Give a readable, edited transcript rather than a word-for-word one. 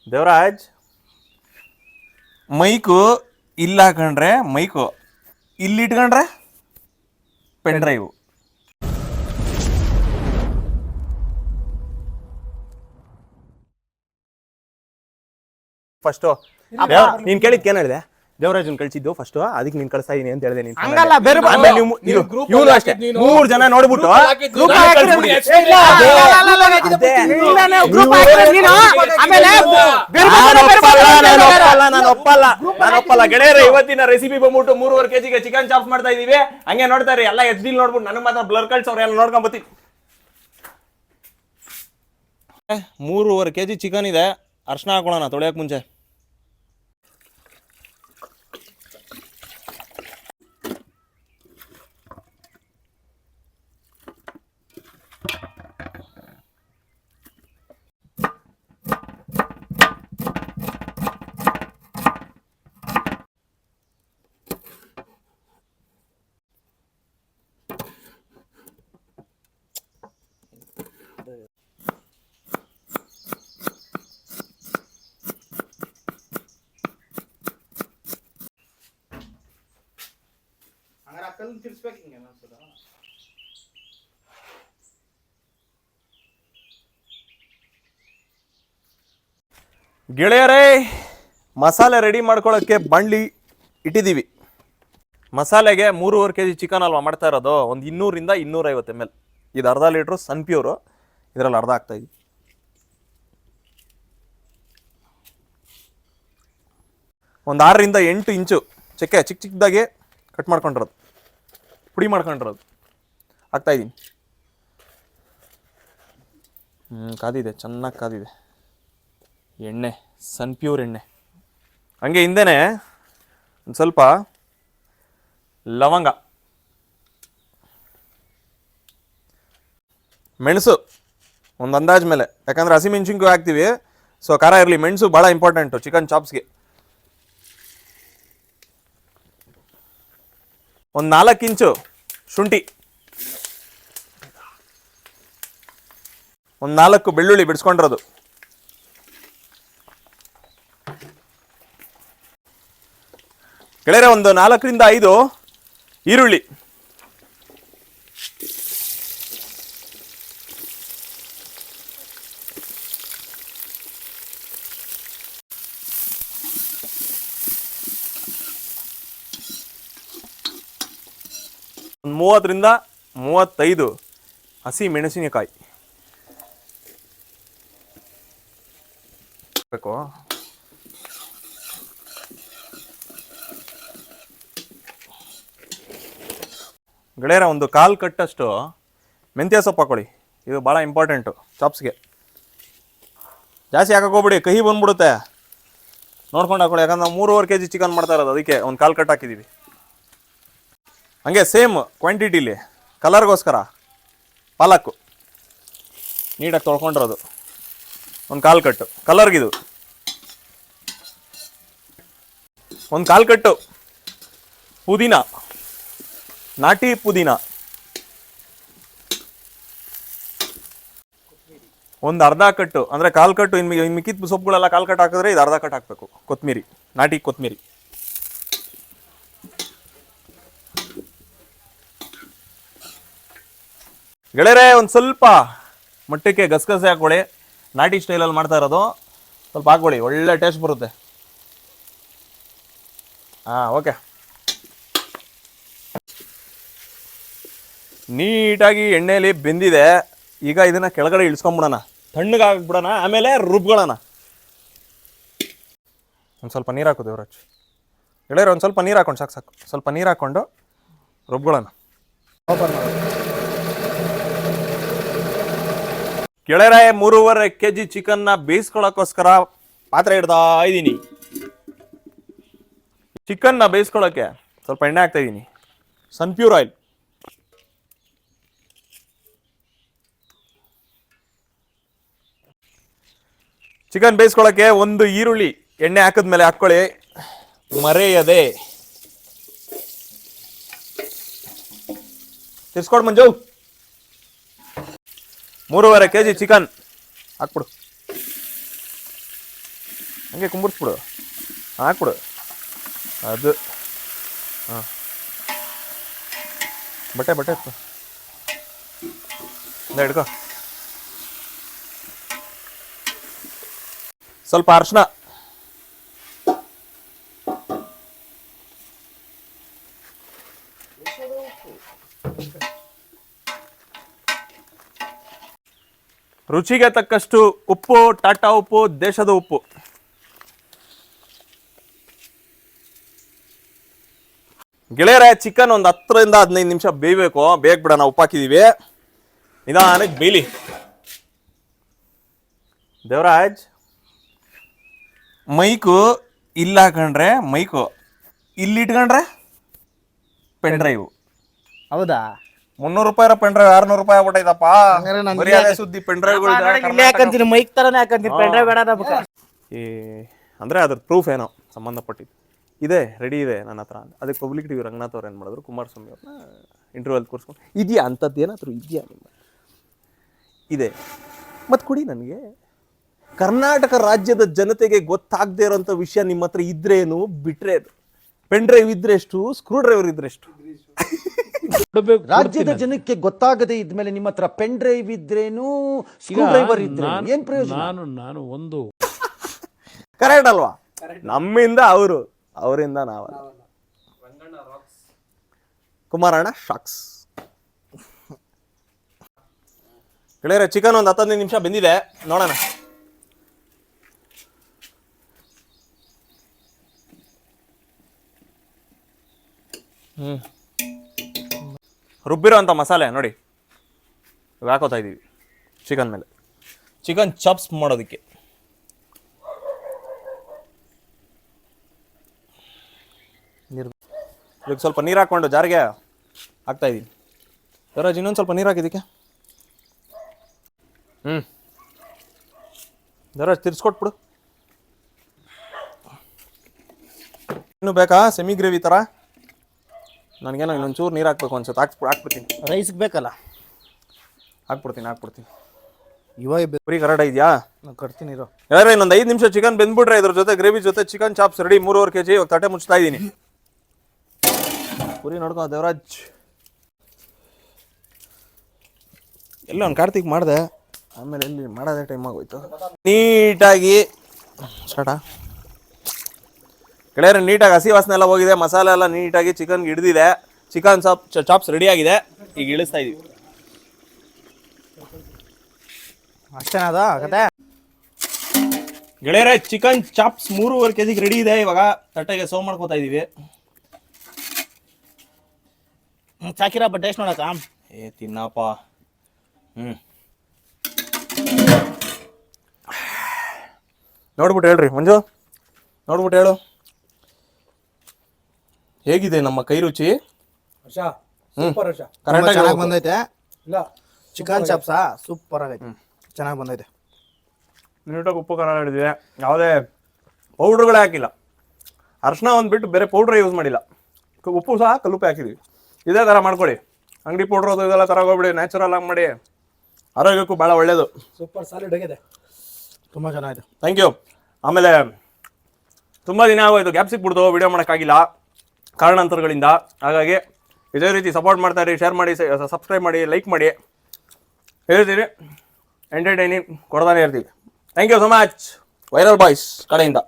Devaraj, mike ಇಲ್ಲ ಹಾಕೊಂಡ್ರೆ mike, ಇಲ್ಲಿ ಇಟ್ಕೊಂಡ್ರೆ ಪೆನ್ ಡ್ರೈವ್. ಫಸ್ಟು ನೀನ್ ಕೇಳಿದ್ ಏನ್ ಹೇಳಿದೆ? ದೇವರಾಜನ್ ಕಳ್ಸಿದ್ದು ಫಸ್ಟ್, ಅದಕ್ಕೆ ನೀನ್ ಕಳ್ಸ್ತಾ ಇದೀನಿ ಅಂತ ಹೇಳಿದೆ. ಇವನು ಅಷ್ಟೇ 3 ಜನ ನೋಡ್ಬಿಟ್ಟು ನಾನು ಒಪ್ಪಲ್ಲ ಗೆಳೆಯರೆ. ಇವತ್ತಿನ ರೆಸಿಪಿ ಬಂದ್ಬಿಟ್ಟು 3.5 kg ಚಿಕನ್ ಚಾಪ್ಸ್ ಮಾಡ್ತಾ ಇದೀವಿ. ಹಂಗೆ ನೋಡ್ತಾರೆ ಎಲ್ಲ ಎಚ್ ಡಿ ನೋಡ್ಬಿಟ್ಟು ನನಗೆ ಮಾತ್ರ ಬ್ಲರ್ ಕಳ್ಸವ್ರೆ. ಎಲ್ಲ ನೋಡ್ಕೊಂಡ್ ಬತ್ತಿ. 3.5 kg ಚಿಕನ್ ಇದೆ. ಅರ್ಶನ ಹಾಕೊಳ್ಳೋಣ ತೊಳೆಯಕ್ ಮುಂಚೆ. ಗೆಳೆಯರೇ, ಮಸಾಲೆ ರೆಡಿ ಮಾಡ್ಕೊಳ್ಳೋಕ್ಕೆ ಬಾಂಡ್ಲಿ ಇಟ್ಟಿದ್ದೀವಿ. ಮಸಾಲೆಗೆ 3.5 kg ಚಿಕನ್ ಅಲ್ವಾ ಮಾಡ್ತಾ ಇರೋದು. ಒಂದು 200 ರಿಂದ 250 ml. ಇದು ಅರ್ಧ ಲೀಟ್ರು ಸನ್ ಪ್ಯೂರು, ಇದರಲ್ಲಿ ಅರ್ಧ ಹಾಕ್ತಾ ಇದೀವಿ. ಒಂದು 6 ರಿಂದ 8 ಇಂಚು ಚಕ್ಕೆ ಚಿಕ್ಕ ಚಿಕ್ಕದಾಗಿ ಕಟ್ ಮಾಡ್ಕೊಂಡಿರೋದು, ಪುಡಿ ಮಾಡ್ಕೊಂಡಿರೋದು ಹಾಕ್ತಾ ಇದ್ದೀನಿ. ಕಾದಿದೆ, ಚೆನ್ನಾಗಿ ಕಾದಿದೆ ಎಣ್ಣೆ, ಸನ್ ಪ್ಯೂರ್ ಎಣ್ಣೆ. ಹಂಗೆ ಹಿಂದೆನೇ ಒಂದು ಸ್ವಲ್ಪ ಲವಂಗ, ಮೆಣಸು ಒಂದು ಅಂದಾಜ್ ಮೇಲೆ, ಯಾಕಂದರೆ ಹಸಿಮೆಣಸಿನ್ಕಾಯಿ ಹಾಕ್ತೀವಿ, ಸೊ ಖಾರ ಇರಲಿ. ಮೆಣಸು ಭಾಳ ಇಂಪಾರ್ಟೆಂಟು ಚಿಕನ್ ಚಾಪ್ಸ್ಗೆ. ಒಂದು 4 ಇಂಚು ಶುಂಠಿ, ಒಂದು 4 ಬೆಳ್ಳುಳ್ಳಿ ಬಿಡಿಸ್ಕೊಂಡಿರೋದು, ಗೆಳೆಯರೆ ಒಂದು 4 ರಿಂದ 5 ಈರುಳ್ಳಿ, ಒಂದು 30 ರಿಂದ 35 ಹಸಿ ಮೆಣಸಿನಕಾಯಿ ಬೇಕು. ಗೆಳೆಯರ ಒಂದು 1/4 ಕಟ್ಟಷ್ಟು ಮೆಂತ್ಯ ಸೊಪ್ಪು ಹಾಕೊಳ್ಳಿ. ಇದು ಭಾಳ ಇಂಪಾರ್ಟೆಂಟು ಚಾಪ್ಸ್ಗೆ. ಜಾಸ್ತಿ ಹಾಕೋಬಿಡಿ, ಕಹಿ ಬಂದ್ಬಿಡುತ್ತೆ. ನೋಡ್ಕೊಂಡು ಹಾಕೊಳ್ಳಿ, ಯಾಕಂದ್ರೆ ನಾವು 3.5 kg ಚಿಕನ್ ಮಾಡ್ತಾ ಇರೋದು, ಅದಕ್ಕೆ ಒಂದು 1/4 ಕಟ್ ಹಾಕಿದ್ದೀವಿ. ಹಂಗೆ ಸೇಮ್ ಕ್ವಾಂಟಿಟಿಲಿ ಕಲರ್ಗೋಸ್ಕರ ಪಾಲಕ್ಕು ನೀಟಾಗಿ ತೊಳ್ಕೊಂಡಿರೋದು ಒಂದು 1/4 ಕಟ್ಟು ಕಲರ್ಗಿದು. ಒಂದು 1/4 ಕಟ್ಟು ಪುದೀನ, ನಾಟಿ ಪುದೀನ, ಒಂದು ಅರ್ಧ ಕಟ್ಟು, ಅಂದರೆ 1/4 ಕಟ್ಟು. ಇನ್ನು ಮಿಕ್ಕಿದ ಸೊಪ್ಪುಗಳೆಲ್ಲ 1/4 ಕಟ್ಟು ಹಾಕಿದ್ರೆ ಇದು ಅರ್ಧ ಕಟ್ಟು ಹಾಕಬೇಕು. ಕೊತ್ತಂಬರಿ, ನಾಟಿ ಕೊತ್ತಂಬರಿ. ಗೆಳೆಯರೆ ಒಂದು ಸ್ವಲ್ಪ ಮಟ್ಟಕ್ಕೆ ಗಸಗಸೆ ಹಾಕೊಳ್ಳಿ. ನಾಟಿ ಸ್ಟೈಲಲ್ಲಿ ಮಾಡ್ತಾ ಇರೋದು, ಸ್ವಲ್ಪ ಹಾಕೊಳ್ಳಿ, ಒಳ್ಳೆ ಟೇಸ್ಟ್ ಬರುತ್ತೆ. ಓಕೆ. ನೀಟಾಗಿ ಎಣ್ಣೆಯಲ್ಲಿ ಬೆಂದಿದೆ. ಈಗ ಇದನ್ನ ಕೆಳಗಡೆ ಇಳಿಸ್ಕೊಂಬಿಡೋಣ, ತಣ್ಣಗಾಗ್ಬಿಡೋಣ, ಆಮೇಲೆ ರುಬ್ಕೊಳ್ಳೋಣ. ಒಂದು ಸ್ವಲ್ಪ ನೀರು ಹಾಕು ದೇವರಾಜ್. ಗೆಳೆಯರೆ ಒಂದು ಸ್ವಲ್ಪ ನೀರು ಹಾಕೊಂಡು ಸಾಕು, ಸ್ವಲ್ಪ ನೀರು ಹಾಕ್ಕೊಂಡು ರುಬ್ಕೊಳ್ಳೋಣ. ಗೆಳೆಯರೆ 3.5 kg ಚಿಕನ್ನ ಬೇಯಿಸ್ಕೊಳ್ಳೋಕ್ಕೋಸ್ಕರ ಪಾತ್ರೆ ಇಡ್ತಾ ಇದ್ದೀನಿ. ಚಿಕನ್ನ ಬೇಯಿಸ್ಕೊಳ್ಳೋಕ್ಕೆ ಸ್ವಲ್ಪ ಎಣ್ಣೆ ಹಾಕ್ತಾ ಇದ್ದೀನಿ, ಸನ್ ಪ್ಯೂರ್ ಆಯಿಲ್. ಚಿಕನ್ ಬೇಯಿಸ್ಕೊಳ್ಳೋಕ್ಕೆ ಒಂದು ಈರುಳ್ಳಿ ಎಣ್ಣೆ ಹಾಕಿದ್ಮೇಲೆ ಹಾಕ್ಕೊಳ್ಳಿ, ಮರೆಯದೆ. ತಿರ್ಸ್ಕೊಡು ಮಂಜು. 3.5 kg ಚಿಕನ್ ಹಾಕ್ಬಿಡು. ಹಂಗೆ ಕುಂಬರ್ಸ್ಬಿಡು, ಹಾಕ್ಬಿಡು. ಅದು ಹಾಂ, ಬಟ್ಟೆ ಇತ್ತು ಹಿಡ್ಕೊ. ಸ್ವಲ್ಪ ಅರ್ಶಿನ, ರುಚಿಗೆ ತಕ್ಕಷ್ಟು ಉಪ್ಪು, ಟಾಟಾ ಉಪ್ಪು, ದೇಶದ ಉಪ್ಪು. ಗೆಳೆಯರೆ, ಚಿಕನ್ ಒಂದು 10 ರಿಂದ 15 ನಿಮಿಷ ಬೇಯಬೇಕು. ಬೇಗ ಬಿಡೋಣ, ಉಪ್ಪು ಹಾಕಿದೀವಿ. ನಿಧಾನಕ್ಕೆ ಬೇಯಲಿ. ದೇವರಾಜ್, ಮೈಕು ಇಲ್ಲ ಹಾಕೊಂಡ್ರೆ ಮೈಕು, ಇಲ್ಲಿ ಇಟ್ಕೊಂಡ್ರೆ ಪೆನ್ ಡ್ರೈವ್. ಹೌದಾ? 300 ರೂಪಾಯಿ ಪೆನ್ ಡ್ರೈವ್ 600 ರೂಪಾಯಿ ಆಗ್ಬಿಟ್ಟೈತಪ್ಪ. ಮರ್ಯಾದೆ ಸುದ್ದಿ ಪೆನ್ ಡ್ರೈವ್ ಹಾಕಂತೀನಿ, ಮೈಕ್ ತರನೇ ಹಾಕಂತೀನಿ, ಪೆನ್ ಡ್ರೈವ್ ಬೇಡ ನಮ್ಗೆ. ಅಂದ್ರೆ ಅದ್ರ ಪ್ರೂಫ್ ಏನೋ ಸಂಬಂಧಪಟ್ಟಿದ್ದು ಇದೆ, ರೆಡಿ ಇದೆ ನನ್ನ ಹತ್ರ. ಅದಕ್ಕೆ ಪಬ್ಲಿಕ್ ಟಿವಿ ರಂಗನಾಥ್ ಅವ್ರು ಏನು ಮಾಡಿದ್ರು, ಕುಮಾರಸ್ವಾಮಿ ಅವ್ರನ್ನ ಇಂಟರ್ವ್ಯೂಲ್ಲಿ ಕೂರಿಸ್ಕೊಂಡು, ಇದೆಯಾ ಅಂಥದ್ದು ಏನಾದರೂ ಇದೆಯಾ ನಿಮ್ಮ ಇದೆ ಮತ್ತು ಕೊಡಿ ನನಗೆ. ಕರ್ನಾಟಕ ರಾಜ್ಯದ ಜನತೆಗೆ ಗೊತ್ತಾಗದೇ ಇರೋಂಥ ವಿಷಯ ನಿಮ್ಮ ಹತ್ರ ಇದ್ರೇನು, ಬಿಟ್ರೆ ಪೆನ್ ಡ್ರೈವ್ ಇದ್ರೆ ಎಷ್ಟು, ಸ್ಕ್ರೂ ಡ್ರೈವರ್ ಇದ್ರೆ ಎಷ್ಟು? ರಾಜ್ಯದ ಜನಕ್ಕೆ ಗೊತ್ತಾಗದೆ ಇದ್ಮೇಲೆ ನಿಮ್ಮ ಹತ್ರ ಪೆನ್ ಡ್ರೈವ್ ಇದ್ರೇನು, ಸ್ಕ್ರೂ ಡ್ರೈವರ್ ಇದ್ರೆ ಏನ್ ಪ್ರಯೋಜನ? ನಾನು ಒಂದು ಕರೆಕ್ಟ್ ಅಲ್ವಾ? ನಮ್ಮಿಂದ ಅವರು, ಅವರಿಂದ ನಾವು. ಕುಮಾರಣ್ಣ ಶಾಕ್ಸ್. ಗೆಳೆಯರೆ, ಚಿಕನ್ ಒಂದು 15 ನಿಮಿಷ ಬೆಂದಿದೆ, ನೋಡೋಣ. ರುಬ್ಬಿರೋ ಅಂಥ ಮಸಾಲೆ ನೋಡಿ ಇವಾಗ ಹಾಕೋತಾ ಇದ್ದೀವಿ ಚಿಕನ್ ಮೇಲೆ. ಚಿಕನ್ ಚಾಪ್ಸ್ ಮಾಡೋದಕ್ಕೆ ಇದಕ್ಕೆ ಸ್ವಲ್ಪ ನೀರು ಹಾಕ್ಕೊಂಡು ಜಾರಿಗೆ ಹಾಕ್ತಾ ಇದ್ದೀನಿ. ದೇವರಾಜ್, ಇನ್ನೊಂದು ಸ್ವಲ್ಪ ನೀರು ಹಾಕಿದ್ದಕ್ಕೆ. ದೇವರಾಜ್, ತಿರ್ಸ್ಕೊಟ್ಬಿಡು. ಇನ್ನು ಬೇಕಾ ಸೆಮಿ ಗ್ರೇವಿ ಥರ? ನನಗೇನೋ ಇನ್ನೊಂಚೂರು ನೀರು ಹಾಕ್ಬೇಕು ಅನ್ಸುತ್ತೆ. ಹಾಕ್ಬಿಡ್ತೀನಿ. ರೈಸ್ಗೆ ಬೇಕಲ್ಲ? ಹಾಕ್ಬಿಡ್ತೀನಿ. ಇವಾಗ ಪುರಿ ಕರೆಕ್ಟ್ ಇದೆಯಾ? ಕಟ್ತೀನಿ ಇರೋ. ಯಾರು ಇನ್ನೊಂದು 5 ನಿಮಿಷ ಚಿಕನ್ ಬೆಂದ್ಬಿಟ್ರೆ ಇದ್ರ ಜೊತೆ ಗ್ರೇವಿ ಜೊತೆ ಚಿಕನ್ ಚಾಪ್ಸ್ ರೆಡಿ. 3.5 kg. ಇವಾಗ ತಟ್ಟೆ ಮುಚ್ತಾ ಇದ್ದೀನಿ. ಪುರಿ ನೋಡ್ಕೊ ದೇವರಾಜ್. ಎಲ್ಲ ಒಂದು ಕಾರ್ತಿಕ್ ಮಾಡಿದೆ, ಆಮೇಲೆ ಎಲ್ಲಿ ಮಾಡೋದೇ ಟೈಮ್ ಆಗೋಯ್ತು. ನೀಟಾಗಿ ಸ್ಟಾರ್ಟಾ ಗೆಳೆಯರೆ, ನೀಟಾಗಿ ಹಸಿ ವಾಸನೆ ಎಲ್ಲ ಹೋಗಿದೆ, ಮಸಾಲೆ ಎಲ್ಲ ನೀಟಾಗಿ ಚಿಕನ್ಗೆ ಹಿಡಿದಿದೆ. ಚಿಕನ್ ಚಾಪ್ಸ್ ರೆಡಿ ಆಗಿದೆ. ಈಗ ಇಳಿಸ್ತಾ ಇದೀವಿ. ಅಷ್ಟೇನದ ಕತೆ? ಗೆಳೆಯರೆ, ಚಿಕನ್ ಚಾಪ್ಸ್ 3.5 kg ರೆಡಿ ಇದೆ. ಇವಾಗ ತಟ್ಟೆಗೆ ಸರ್ವ್ ಮಾಡ್ಕೋತಾ ಇದೀವಿ. ಸಾಕಿರಪ್ಪ, ಟೇಸ್ಟ್ ನೋಡಕ್ಕ. ತಿನ್ನಪ್ಪ. ನೋಡ್ಬಿಟ್ಟು ಹೇಳ್ರಿ ಮಂಜು, ನೋಡ್ಬಿಟ್ಟು ಹೇಳು ಹೇಗಿದೆ ನಮ್ಮ ಕೈ ರುಚಿ. ಚೆನ್ನಾಗಿ ಬಂದೈತೆ. ಚಿಕನ್ ಚಾಪ್ಸಾ ಸೂಪರ್ ಆಗೈತೆ, ಚೆನ್ನಾಗಿ ಬಂದೈತೆ. ನೀಟಾಗಿ ಉಪ್ಪು ಖಾರ ಹಿಡಿದಿದೆ. ಯಾವುದೇ ಪೌಡ್ರುಗಳೇ ಹಾಕಿಲ್ಲ. ಅರ್ಶಿನ ಒಂದು ಬಿಟ್ಟು ಬೇರೆ ಪೌಡ್ರ್ ಯೂಸ್ ಮಾಡಿಲ್ಲ. ಉಪ್ಪು ಸಹ ಕಲ್ಲುಪ್ಪೆ ಹಾಕಿದ್ವಿ. ಇದೇ ಥರ ಮಾಡ್ಕೊಳ್ಳಿ. ಅಂಗಡಿ ಪೌಡ್ರ್ ಅದು ಇದೆಲ್ಲ ತರೋಗೋಗ್ಬಿಡಿ. ನ್ಯಾಚುರಲ್ ಆಗಿ ಮಾಡಿ, ಆರೋಗ್ಯಕ್ಕೂ ಭಾಳ ಒಳ್ಳೆಯದು. ಸೂಪರ್ ಸಾಲಿಡ್ ಆಗಿದೆ, ತುಂಬ ಚೆನ್ನಾಗಿದೆ. Thank you. ಆಮೇಲೆ ತುಂಬ ದಿನ ಆಗೋಯ್ತು, ಗ್ಯಾಪ್ ಸಿಕ್ಬಿಡ್ತು, ವಿಡಿಯೋ ಮಾಡೋಕ್ಕಾಗಿಲ್ಲ ಕಾರಣಾಂತರಗಳಿಂದ. ಹಾಗಾಗಿ ಇದೇ ರೀತಿ ಸಪೋರ್ಟ್ ಮಾಡ್ತಾಯಿರಿ, ಶೇರ್ ಮಾಡಿ, ಸಬ್ಸ್ಕ್ರೈಬ್ ಮಾಡಿ, ಲೈಕ್ ಮಾಡಿ. ಹೇಳ್ತೀವಿ, ಎಂಟರ್ಟೈನಿಂಗ್ ಕೊಡ್ತಾನೆ ಇರ್ತೀವಿ. Thank you so much. Viral boys ಕಡೆಯಿಂದ.